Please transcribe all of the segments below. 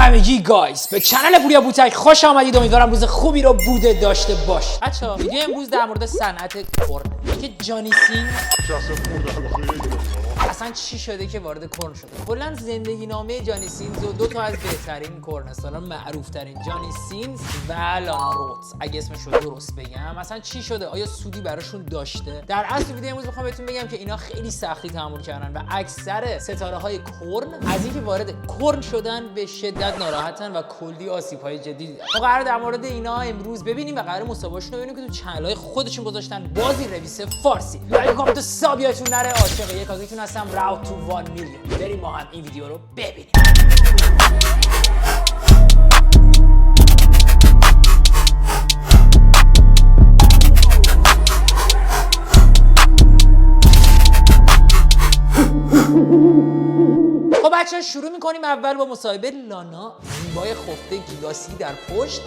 همگی گایز به کانال پوریا پوتک خوش آمدید. امیدوارم روز خوبی رو بوده داشته باش. بچه‌ها ویدیو امروز در مورد صنعت کورن که جانی سینز اصلا چی شده که وارد کورن شده. کلا زندگینامه جانی سینز و دو تا از بهترین کورنستاران معروف ترین جانی سینز و لانا رودز اگه اسمش رو درست بگم اصلا چی شده، آیا سودی براشون داشته؟ در اصل ویدیو امروز میخوام بهتون بگم که اینا خیلی سختی تحمل کردن و اکثر ستاره های کورن از اینکه وارد کورن شدن به شدت ناراحتن و کلی آسیب های جدی دیدن. ما قرار در مورد اینا امروز ببینیم و قرار مسابقهشون رو ببینیم که تو چنل های خودشون گذاشتن بازی رویس فارسی. ویلکام تو سابیاتون نره عاشق یک ازتون هستم. راوت تو 1 میلیون. بریم ما هم این ویدیو رو ببینیم. خب بچه‌ها شروع می‌کنیم اول با مصاحبه لانا، زیبای خفته گیلاسی در پشت.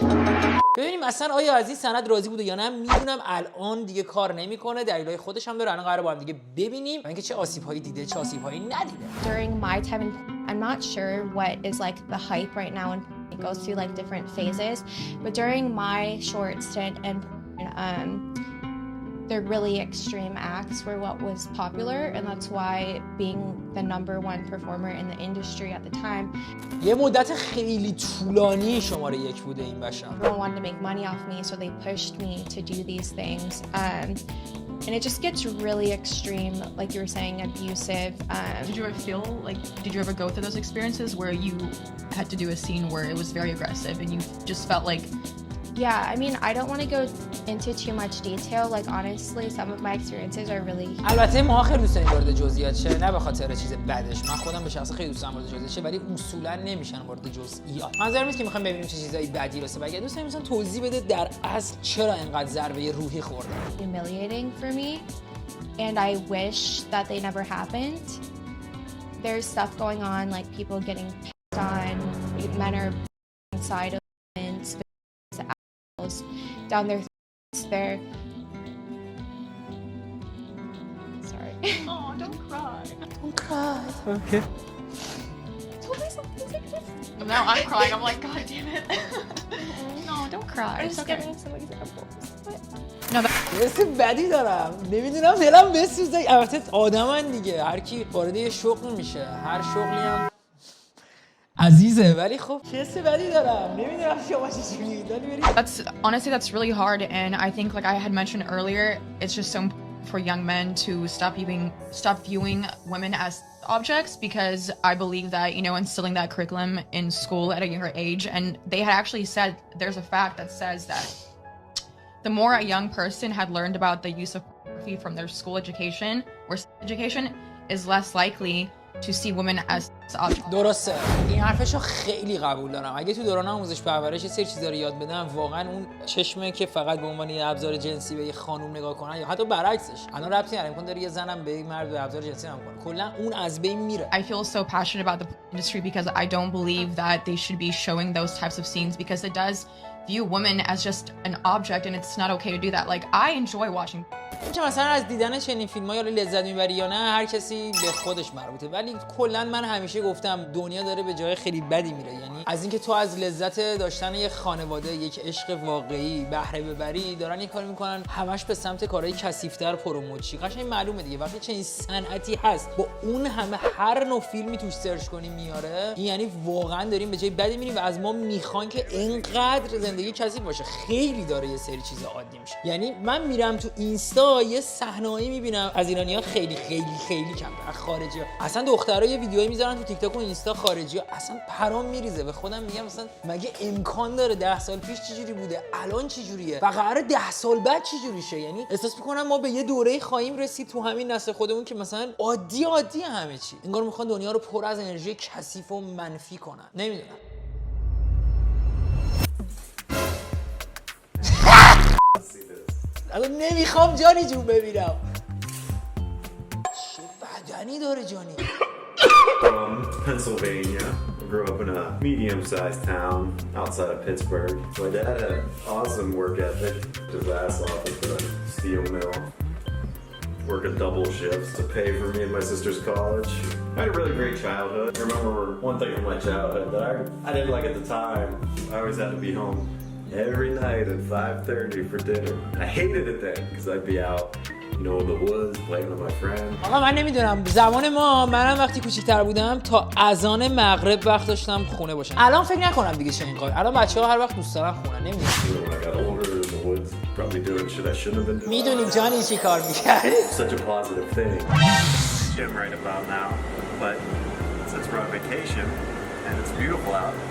ببینیم اصلا آیا از این سند راضی بوده یا نه. میدونم الان دیگه کار نمیکنه، دلایل خودش هم داره. الان قراره با هم دیگه ببینیم و اینکه چه آسیب‌هایی دیده چه آسیب‌هایی ندیده. During my time in I'm not sure what is like the hype right now and it goes through like different phases, but during my short stint and the really extreme acts were what was popular, and that's why being the #1 performer in the industry at the time. یه مدت خیلی طولانی شماره یک بوده این بشر. Everyone wanted to make money off me, so they pushed me to do these things. And it just gets really extreme, like you were saying, abusive. Did you ever feel like, did you ever go through those experiences where you had to do a scene where it was very aggressive and you just felt like... Yeah, I mean, I don't want to go into too much detail. Like, honestly, some of my experiences are really... البته ما خیلی دوست داریم وارد جزئیات شه، نه به خاطر چیز بدش. من خودم به شخص خیلی دوست دارم وارد جزئیات شه، ولی اصولا نمیشن وارد جزئیات. منظورم نیست که میخوام ببینیم چه چیزایی بدی رسه، بلکه دوست داریم مثلا توضیح بده در اصل چرا اینقدر ضربه روحی خورده. humiliating for me, and I wish that they never happened. There's stuff going on, like people getting picked on, men are inside of women, down their throats. Sorry. Oh, don't cry. Don't cry. Okay. Told myself to take this. Now I'm crying. I'm like, God damn it. No, don't cry. I'm It's just okay. getting some examples. But... No, that... حس بدی دارم، نمیدونم دلم بسوزه. البته آدمن دیگه، هر کی وارد یه شغل میشه، هر شغلی هم عزیزه، ولی خب حس بدی دارم. نمیدونم شما چجوری داری برید. That's really hard, and I think, like I had mentioned earlier, it's just so important for young men to stop viewing women as objects, because I believe that, you know, instilling that curriculum in school at a younger age, and they had actually said there's a fact that says that the more a young person had learned about the use of pornography from their school education or education is less likely to see women as objects. درسته، این حرفشو خیلی قبول دارم. اگه تو دوران آموزش پرورش یه سری چیزا رو یاد بدن، واقعا اون چشمه که فقط به عنوان یه ابزار جنسی به یه خانم نگاه کنن یا حتی برعکسش، الان ربطی نداره امکان داره یه زنم به یک مرد به ابزار جنسی نگاه کنه، کلا اون از بین میره. I feel so passionate about the industry because I don't believe that they should be showing those types of scenes, because it does view women as just an object, and it's not okay to do that. Like, I enjoy watching. اینکه مثلا از دیدن چنین فیلم‌ها یا لذت میبری یا نه، هر کسی به خودش مربوطه، ولی کلا من همیشه گفتم دنیا داره به جای خیلی بدی میره. یعنی از اینکه تو از لذت داشتن یک خانواده، یک عشق واقعی بهره ببری، دارن یه کاری میکنن همش به سمت کارهای کثیف‌تر پروموت چی. قشنگ معلومه دیگه وقتی چنین صنعتی هست با اون همه هر نوع فیلمی توش سرچ کنی میاره، این یعنی واقعا داریم به جای بدی میریم و از ما میخوان که اینقدر زندگی کثیف باشه. خیلی داره یه سری چیزا عادی میشه. یعنی من میرم تو اینستا یه صحنه‌ای میبینم از ایرانی‌ها خیلی خیلی خیلی کمتر، خارجی‌ها اصلا دخترها یه ویدیویی میذارن تو تیک تاک و اینستا، خارجی‌ها اصلا پرام میریزه. به خودم میگم مثلا مگه امکان داره 10 سال پیش چجوری بوده الان چجوریه و قراره 10 سال بعد چجوری شه؟ یعنی احساس میکنم ما به یه دوره‌ای خواهیم رسید تو همین نسل خودمون که مثلا عادی همه چی، انگار میخوان دنیا رو پر از انرژی کثیف و منفی کنن. نمیدونم. الان نمیخوام جانی جون ببینم. چه بدنی داره جانی. From Pennsylvania. I grew up in a medium-sized town outside of Pittsburgh. My dad had an awesome work ethic. His ass off at the steel mill. working double shifts to pay for me and my sister's college. I had a really great childhood. I remember one thing from my childhood that I didn't like at the time. I always had to be home every night at 5:30 for dinner. I hated it then because I'd be out, you know, in the woods playing with my friends. آقا من نمیدونم زمان منم وقتی کوچیک‌تر بودم تا اذان مغرب وقت داشتم خونه باشم. الان فکر نکنم دیگه چه این کار. الان بچه‌ها هر وقت دوست دارن خونه نمیدونم. When I got older in the woods, probably doing shit I shouldn't have been doing. میدونیم جانی چی کار می‌کرد. Such a positive thing. Gym right about now, but since we're on vacation and it's beautiful out, I'm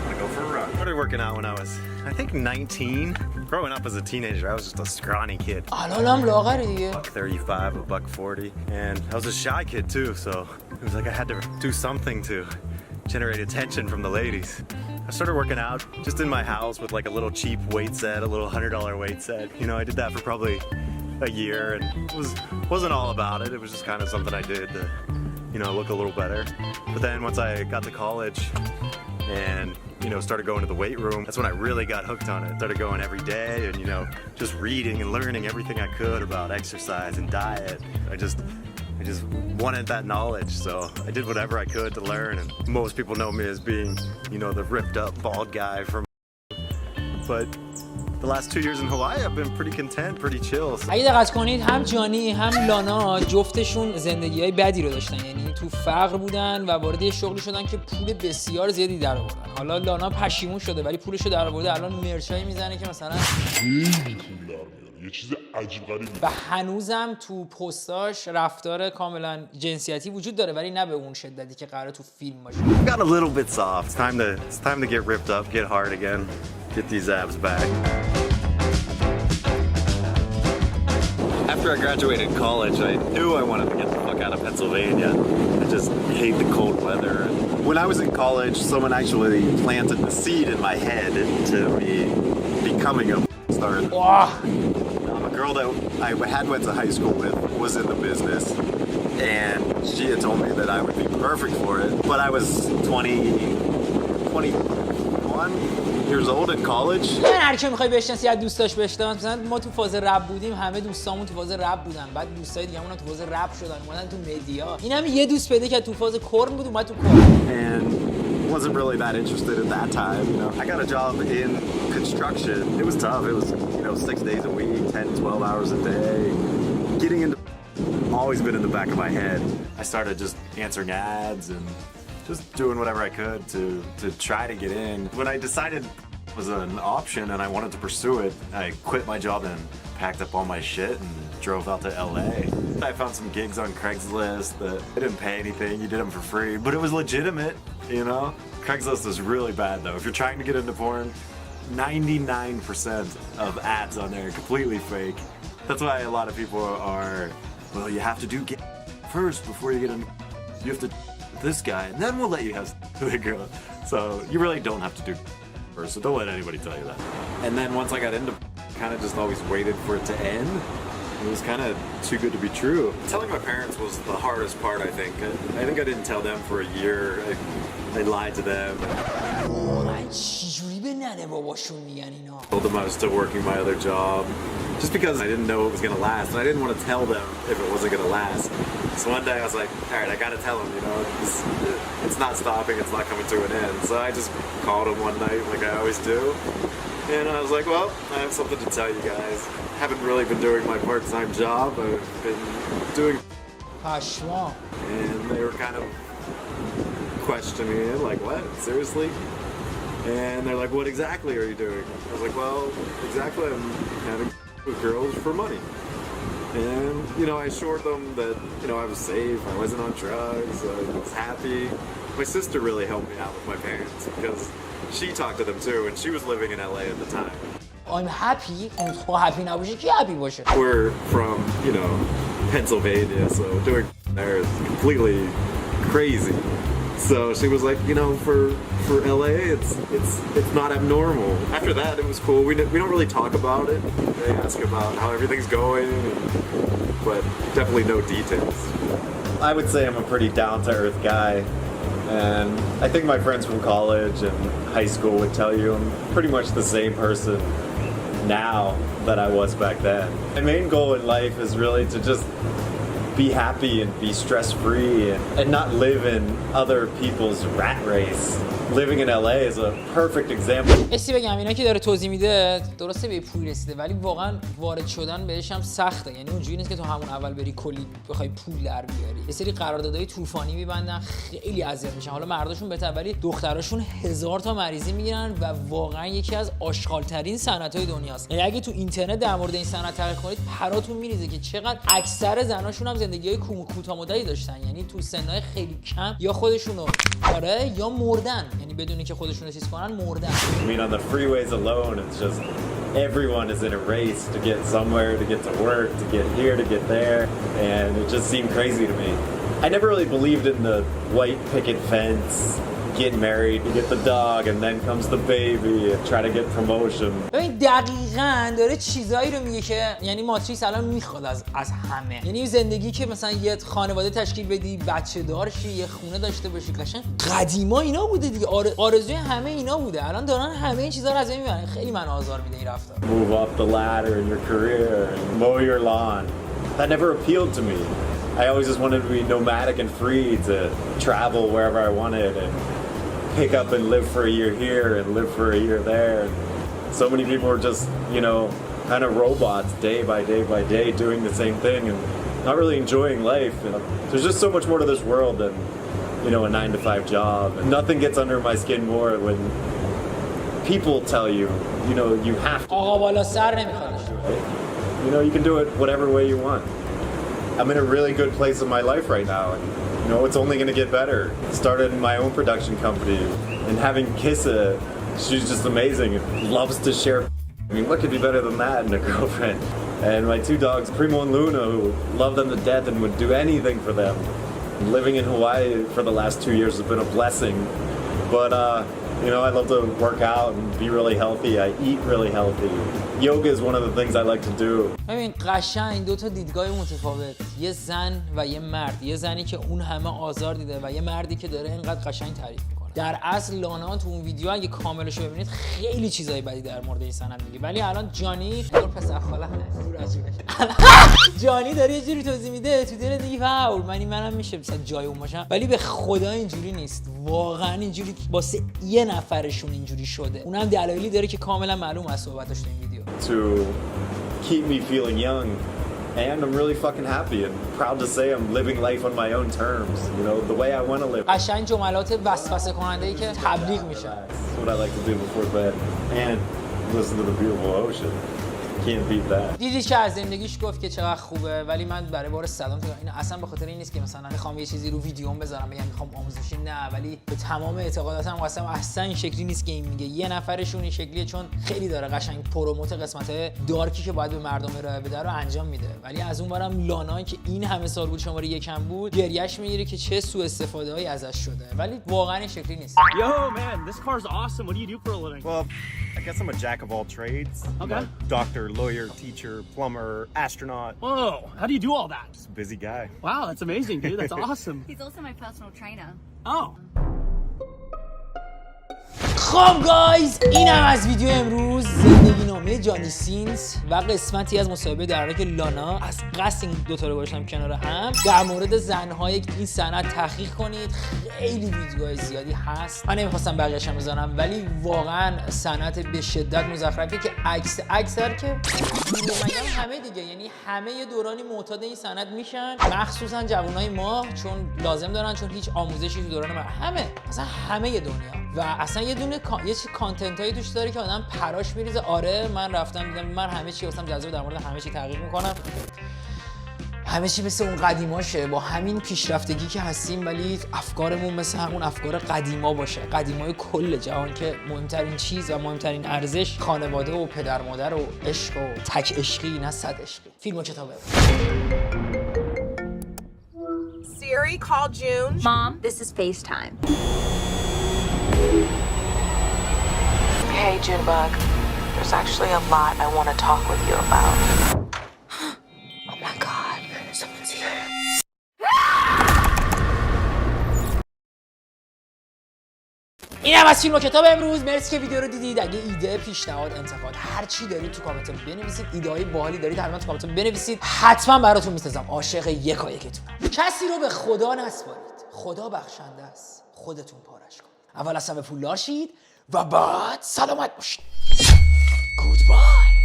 gonna go for a run. I started working out when I was, I think, 19. Growing up as a teenager, I was just a scrawny kid. الانم لاغری دیگه. $135, $140, and I was a shy kid too, so it was like I had to do something to generate attention from the ladies. I started working out just in my house with like a little cheap weight set, a little $100 weight set. You know, I did that for probably a year, and it wasn't all about it. It was just kind of something I did to, you know, look a little better. But then once I got to college and, you know, started going to the weight room, that's when I really got hooked on it. Started going every day and, you know, just reading and learning everything I could about exercise and diet. I just wanted that knowledge, so I did whatever I could to learn. And most people know me as being, you know, the ripped up bald guy from, but the last 2 years in Hawaii, I've been pretty content, pretty chill. اگه دقت کنید هم جانی هم لانا جفتشون زندگی‌های بدی رو داشتن، یعنی تو فقر بودن و وارد یه شغلی شدن که پول بسیار زیادی درآوردن. حالا لانا پشیمون شده ولی پولشو درآورده، الان مرچایی میزنه که مثلا یه چیز عجیب غریبی. و هنوزم تو پستاش رفتار کاملا جنسیتی وجود داره ولی نه به اون شدتی که قراره تو فیلم باشه. Got a little bit soft. It's time to get ripped up, get hard again, get these abs back. After I graduated college, I knew I wanted to get the fuck out of Pennsylvania. I just hate the cold weather. When I was in college, someone actually planted the seed in my head to me becoming a star. A girl that I had went to high school with was in the business, and she had told me that I would be perfect for it. But I was 21 years old in college. هر کی میخوای بشناسی از دوستاش بشناس. مثلا ما تو فاز رپ بودیم، همه دوستامون تو فاز رپ بودن، بعد دوستای دیگه‌مون تو فاز رپ شدن، اومدن تو مدیا. این هم یه دوست پیدا که تو فاز کورن بود، اومد تو کورن. And wasn't really that interested at that time, you know. I got a job in construction. It was tough. It was, you know, 6 days a week, 10, 12 hours a day. Getting into always been in the back of my head. I started just answering ads and just doing whatever I could to try to get in. When I decided it was an option and I wanted to pursue it, I quit my job and packed up all my shit and drove out to LA. I found some gigs on Craigslist that I didn't pay anything. You did them for free, but it was legitimate, you know? Craigslist is really bad though. If you're trying to get into porn, 99% of ads on there are completely fake. That's why a lot of people are, well, you have to do get first before you get in. You have to this guy, and then we'll let you have the girl. So you really don't have to do first, so don't let anybody tell you that. And then once I got into, kind of just always waited for it to end. It was kind of too good to be true. Telling my parents was the hardest part, I think. I think I didn't tell them for a year. I lied to them. چجوری به ننه باباشون میگن اینا؟ Told them I was still working my other job, just because I didn't know it was gonna last, and I didn't want to tell them if it wasn't gonna last. So one day I was like, all right, I gotta tell them, you know, it's not stopping, it's not coming to an end. So I just called them one night like I always do, and I was like, well, I have something to tell you guys. Haven't really been doing my part-time job. I've been doing, پشما. and they were kind of questioning me, like, what? Seriously? And they're like, what exactly are you doing? I was like, well, exactly, I'm having with girls for money. And, you know, I assured them that, you know, I was safe, I wasn't on drugs, I was happy. My sister really helped me out with my parents because she talked to them too, and she was living in LA at the time. I'm happy. خب happy نباشه کی happy باشه؟ We're from, you know, Pennsylvania, so doing there is completely crazy. So she was like, you know, for LA, it's not abnormal. After that, it was cool. We don't really talk about it. They ask about how everything's going, but definitely no details. I would say I'm a pretty down-to-earth guy, and I think my friends from college and high school would tell you I'm pretty much the same person now that I was back then. My main goal in life is really to just be happy and be stress-free and not live in other people's rat race. Living in LA is a perfect example. اسی بگم اینا که داره توضیح میده درسته به پول رسیده ولی واقعا وارد شدن بهش هم سخته. یعنی اونجوری نیست که تو همون اول بری کلی بخوای پول در بیاری. یه سری قراردادهای طوفانی میبندن، خیلی اذیت میشن. حالا مرداشون بهتر ولی دختراشون 1000 تا مریضی میگیرن و واقعا یکی از آشغال‌ترین صنعت‌های دنیاست. یعنی اگه تو اینترنت در مورد این صنعت تحقیق کنید پراتون میریزه که چقدر اکثر زناشون هم زندگی‌های کوتاه‌مدتی داشتن. یعنی تو سن‌های خیلی کم یا خودشونو آره یا مردن. یعنی بدونی که خودشون رو چیز کنن مردن. I mean on the freeways alone it's just everyone is in a race to get somewhere, to get to work, to get here, to get there, and it just seemed crazy to me. I never really believed in the white picket fence, get married, you get the dog, and then comes the baby and try to get promotion. ببین دقیقاً داره چیزایی رو میگه که یعنی ماتریکس الان میخواد از همه. یعنی زندگی که مثلا یه خانواده تشکیل بدی، بچه دار شی، یه خونه داشته باشی، قشنگ قدیما اینا بوده دیگه. آرزوی همه اینا بوده. الان دارن همه این چیزا رو از این میبرن. خیلی من آزار میده این رفتار. Move up the ladder in your career and mow your lawn. That never appealed to me. I always just wanted to be nomadic and free to travel wherever I wanted and pick up and live for a year here and live for a year there. And so many people are just, you know, kind of robots day by day doing the same thing and not really enjoying life. And there's just so much more to this world than, you know, a 9-to-5 job. And nothing gets under my skin more when people tell you, you know, you have to. آقا بالا سر نمیخواد. You know, you can do it whatever way you want. I'm in a really good place in my life right now. And, you know, it's only going to get better. Started my own production company and having Kissa, she's just amazing. Loves to share. I mean, what could be better than that in a girlfriend? And my 2 dogs, Primo and Luna, who love them to death and would do anything for them. Living in Hawaii for the last 2 years has been a blessing. But, you know, I love to work out and be really healthy. I eat really healthy. Yoga is one of the things I like to do. ببین قشنگ دو تا دیدگاه متفاوت. یه زن و یه مرد. یه زنی که اون همه آزار دیده و یه مردی که داره اینقدر قشنگ تعریف میکنه. در اصل لانا تو اون ویدیو اگه کاملش رو ببینید خیلی چیزای بدی در مورد این صنعت میگه. ولی الان جانی دور پسر خاله جانی داره یه جوری توضیح میده تو دل دیگه فاول منم میشه مثلا جای اون باشم. ولی به خدا اینجوری نیست. واقعا اینجوری واسه یه نفرشون اینجوری شده. اونم دلایلی داره که کاملا معلوم از صحبتاش تو این ویدیو. To keep me feeling young, and I'm really fucking happy and proud to say I'm living life on my own terms, you know, the way I want to live. قشنگ جملات وسوسه کننده‌ای که تبلیغ میشه. That's what I like to do before bed and listen to the beautiful ocean. Can't beat that. دیدی که از زندگیش گفت که چقدر خوبه ولی من برای بار صدام میگم این اصلا به خاطر این نیست که مثلا میخوام یه چیزی رو ویدیوم بذارم بگم میخوام آموزشی نه ولی به تمام اعتقاداتم قسم اصلا این شکلی نیست که این میگه. یه نفرشون این شکلیه چون خیلی داره قشنگ پروموت قسمت دارکی که باید به مردم ارائه بده رو انجام میده. ولی از اون برم لانا که این همه سال بود شماره یکم بود گریش میگیره که چه سوء استفاده هایی ازش شده ولی واقعا این شکلی نیست. Yo man, this car's awesome. What do you do for a living? Well, I guess I'm a jack of all trades. Okay. I'm a doctor, lawyer, teacher, plumber, astronaut. Whoa, how do you do all that? Just a busy guy. Wow, that's amazing, dude. That's awesome. He's also my personal trainer. Oh. خب گایز اینم از ویدیو امروز زندگینامه جانی سینز و قسمتی از مصاحبه در حالی که لانا از قصد این دوتا رو باشم کنار هم در مورد زنهای این صنعت تحقیق کنید. خیلی ویدیوهای زیادی هست من نمیخواستم بقیه‌شم بزنم ولی واقعا صنعت به شدت مزخرفی که اکثر که میگم همه دیگه یعنی همه یه دورانی معتاد این صنعت میشن مخصوصا جوانای ما چون لازم دارن چون هیچ آموزشی تو دوران همه مثلا همه دنیا و اصلا یه دونه یه چی کانتنت هایی توش داره که آدم پراش میریزه. آره من رفتم دیدم من همه چی واسم جذاب در مورد همه چی تحقیق میکنم. همه چی مثل اون قدیماشه با همین پیشرفتگی که هستیم ولی افکارمون مثل همون افکار قدیما باشه. قدیمای کل جهان که مهمترین چیز و مهمترین ارزش خانواده و پدر مادر و عشق و تک عشقی نه صد عشقی. فیلم و کتابه. Siri, call June. Mom, this is FaceTime. Hey, Junebug. There's actually a lot I want to talk with you about. Oh my god, someone's here. این هم از فیلم و کتاب امروز. مرسی که ویدیو رو دیدید. اگه ایده، پیشنهاد، انتقاد، هر چی دارید تو کامنت بنویسید. ایده های باحالی دارید حتما تو کامنت بنویسید. حتما براتون میسازم. عاشق یکایکتونم. کسی رو به خدا نسپارید. خدا بخشنده است. خودتون پارش کنید. اول اصلا به پولدار شید و بعد سلامت باشید. گودبای.